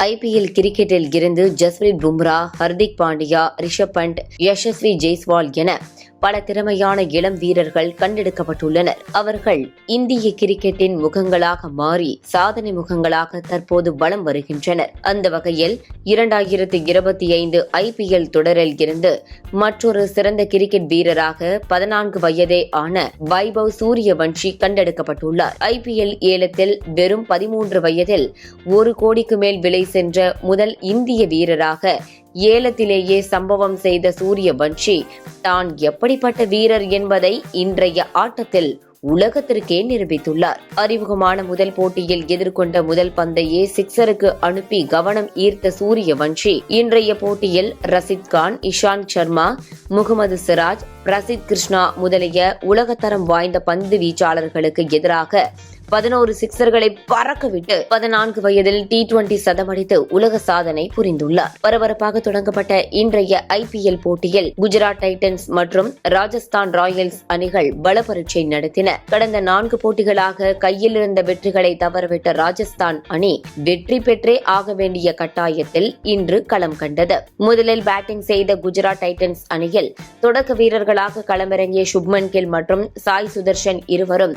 IPL கிரிக்கெட்டில் இருந்து ஜஸ்பிரீத் பும்ரா, ஹர்திக் பாண்டியா, ரிஷப் பண்ட், யசஸ்வி ஜெய்ஸ்வால் என பல திறமையான இளம் வீரர்கள் கண்டெடுக்கப்பட்டுள்ளனர். அவர்கள் இந்திய கிரிக்கெட்டின் முகங்களாக மாறி சாதனை முகங்களாக தற்போது வலம் வருகின்றனர். அந்த வகையில் 2025 IPL தொடரில் இருந்து மற்றொரு சிறந்த கிரிக்கெட் வீரராக 14 வயதே ஆன வைபவ் சூரியவன்ஷி கண்டெடுக்கப்பட்டுள்ளார். IPL ஏலத்தில் வெறும் 13 வயதில் 1 கோடிக்கு மேல் விலை சென்ற முதல் இந்திய வீரராக ஏலத்திலேயே சம்பவம் செய்த சூரியவன்ஷி தான் எப்படிப்பட்ட வீரர் என்பதை இன்றைய ஆட்டத்தில் உலகத்திற்கே நிரூபித்துள்ளார். அறிமுகமான முதல் போட்டியில் எதிர்கொண்ட முதல் பந்தையே சிக்ஸருக்கு அனுப்பி கவனம் ஈர்த்த சூரியவன்ஷி இன்றைய போட்டியில் ரஷீத் கான், இஷாந்த் சர்மா, முகமது சிராஜ், பிரசித் கிருஷ்ணா முதலிய உலகத்தரம் வாய்ந்த பந்து வீச்சாளர்களுக்கு எதிராக 11 சிக்ஸர்களை பறக்கவிட்டு 14 வயதில் T20 சதமடித்து உலக சாதனை புரிந்துள்ளார். பரபரப்பாக தொடங்கப்பட்ட இன்றைய IPL போட்டியில் குஜராத் டைட்டன்ஸ் மற்றும் ராஜஸ்தான் ராயல்ஸ் அணிகள் பலப்பரீட்சை நடத்தின. கடந்த 4 போட்டிகளாக கையில் இருந்த வெற்றிகளை தவறவிட்ட ராஜஸ்தான் அணி வெற்றி பெற்றே ஆக வேண்டிய கட்டாயத்தில் இன்று களம் கண்டது. முதலில் பேட்டிங் செய்த குஜராத் டைட்டன்ஸ் அணியில் தொடக்க வீரர்களாக களமிறங்கிய சுப்மன் கில் மற்றும் சாய் சுதர்ஷன் இருவரும்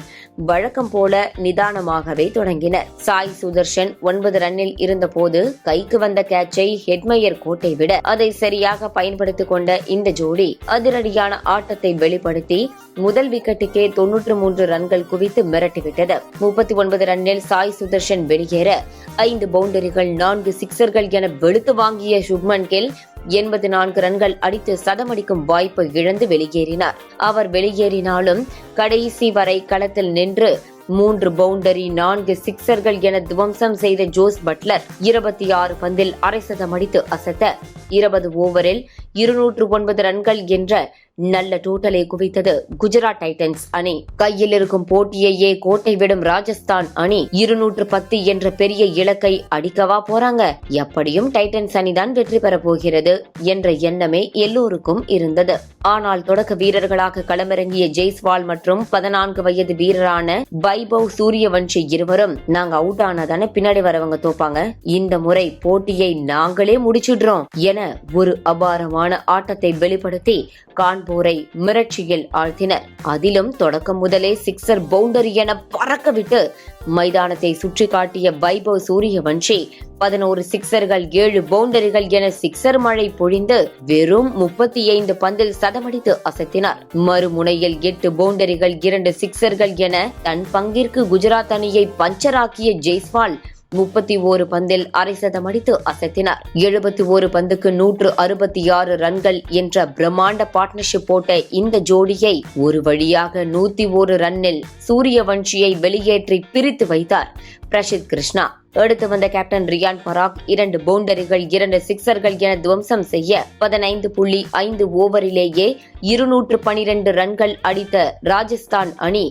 வழக்கம் போல நிதானமாகவே தொடங்கினர். சாய் சுதர்ஷன் 9 ரன்னில் இருந்தபோது கைக்கு வந்த கேட்சை ஹெட்மயர் கோட்டை விட அதை சரியாக பயன்படுத்திக் கொண்ட இந்த ஜோடி அதிரடியான ஆட்டத்தை வெளிப்படுத்தி முதல் விக்கெட்டுக்கே 93 ரன்கள் குவித்து மிரட்டிவிட்டது. 39 ரன்னில் சாய் சுதர்ஷன் வெளியேற 5 பவுண்டரிகள் 4 சிக்ஸர்கள் என வெளுத்து வாங்கிய சுப்மன் கில் 84 ரன்கள் அடித்து சதமடிக்கும் வாய்ப்பு இழந்து வெளியேறினார். அவர் வெளியேறினாலும் கடைசி வரை களத்தில் நின்று 3 பவுண்டரி 4 சிக்ஸர்கள் என துவம்சம் செய்த ஜோஸ் பட்லர் 26 பந்தில் அரை சதம் அடித்து அசத்த 20 ஓவரில் 209 ரன்கள் என்ற நல்ல டோட்டலை குவித்தது குஜராத் டைட்டன்ஸ் அணி. கையில் இருக்கும் போட்டியையே கோட்டை விடும் ராஜஸ்தான் அணி 210 என்ற பெரிய இலக்கை அடிக்கவா போறாங்க? எப்படியும் டைட்டன்ஸ் அணிதான் வெற்றி பெற போகிறது என்ற எண்ணமே எல்லோருக்கும் இருந்தது. ஆனால் தொடக்க வீரர்களாக களமிறங்கிய ஜெய்ஸ்வால் மற்றும் 14 வயது வீரரான வைபவ் சூரியவன்ஷி இருவரும் நாங்க அவுட் ஆனாதானே பின்னாடி வரவங்க தோப்பாங்க, இந்த முறை போட்டியை நாங்களே முடிச்சிடுறோம் என ஒரு அபாரமான ஆட்டத்தை வெளிப்படுத்தி கான்பூரை மிரட்சியில் ஆழ்த்தினர். அதிலும் தொடக்கம் முதலே சிக்ஸர் பவுண்டரி என பறக்கவிட்டு மைதானத்தை சுற்றி காட்டிய வைபவ் சூரியவன்ஷி 11 சிக்ஸர்கள் 7 பவுண்டரிகள் என சிக்ஸர் மழை பொழிந்து வெறும் 35 பந்தில் சதமடித்து அசத்தினார். மறுமுனையில் 8 பவுண்டரிகள் 2 சிக்ஸர்கள் என தன் பங்கிற்கு குஜராத் அணியை பஞ்சராக்கிய ஜெய்ஸ்வால் 31 பந்தில் அரை சதம் அடித்து அசத்தினார். 71 பந்துக்கு 166 ரன்கள் என்ற பிரம்மாண்ட பார்ட்னர்ஷிப் போட்ட இந்த ஜோடியை ஒரு வழியாக 101 ரன்னில் சூரியவன்ஷியை வெளியேற்றி பிரித்து வைத்தார் பிரசித் கிருஷ்ணா. அடுத்து வந்த கேப்டன் ரியான் பராக் 2 பவுண்டரிகள் 2 சிக்ஸர்கள் என துவம்சம் செய்ய 15.5 ஓவரிலேயே 212 ரன்கள் அடித்த ராஜஸ்தான் அணி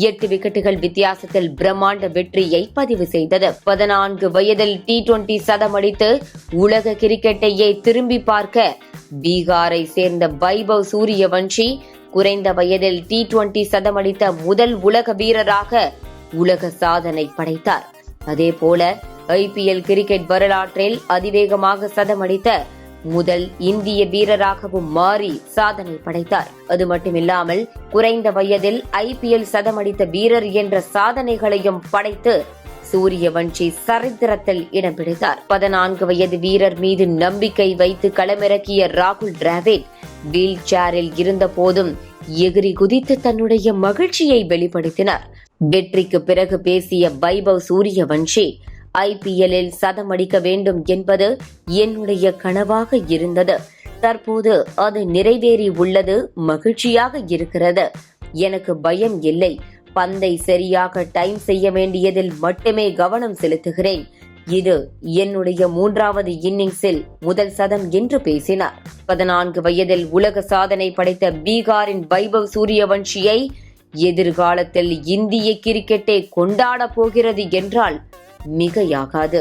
8 விக்கெட்டுகள் வித்தியாசத்தில் பிரம்மாண்ட வெற்றியை பதிவு செய்தது. 14 வயதில் T20 சதமடித்து உலக கிரிக்கெட்டையே திரும்பி பார்க்க பீகாரை சேர்ந்த வைபவ் சூரியவன்ஷி குறைந்த வயதில் T20 சதமடித்த முதல் உலக வீரராக உலக சாதனை படைத்தார். அதேபோல IPL கிரிக்கெட் வரலாற்றில் அதிவேகமாக சதமடித்த முதல் இந்திய வீரராகவும் மாறி சாதனை படைத்தார். அது மட்டுமில்லாமல் குறைந்த வயதில் IPL சதமடித்த வீரர் என்ற சாதனைகளையும் படைத்து சூரியவன்ஷி சரித்திரத்தில் இடம் பிடித்தார். 14 வயது வீரர் மீது நம்பிக்கை வைத்து களமிறக்கிய ராகுல் டிராவிட் வீல் சேரில் இருந்த போதும் எகிரி குதித்து தன்னுடைய மகிழ்ச்சியை வெளிப்படுத்தினார். வெற்றிக்கு பிறகு பேசிய வைபவ் சூரியவன்ஷி IPLல் சதம் அடிக்க வேண்டும் என்பது என்னுடைய கனவாக இருந்தது. தற்போது அது நிறைவேறி உள்ளது. மகிழ்ச்சியாக இருக்கிறது. எனக்கு பயம் இல்லை. பந்தை சரியாக டைம் செய்ய வேண்டியதில் மட்டுமே கவனம் செலுத்துகிறேன். இது என்னுடைய 3வது இன்னிங்ஸில் முதல் சதம் என்று பேசினார். 14 வயதில் உலக சாதனை படைத்த பீகாரின் வைபவ் சூரியவன்ஷியை எதிர்காலத்தில் இந்திய கிரிக்கெட்டை கொண்டாட போகிறது என்றால் மிகையாகாது.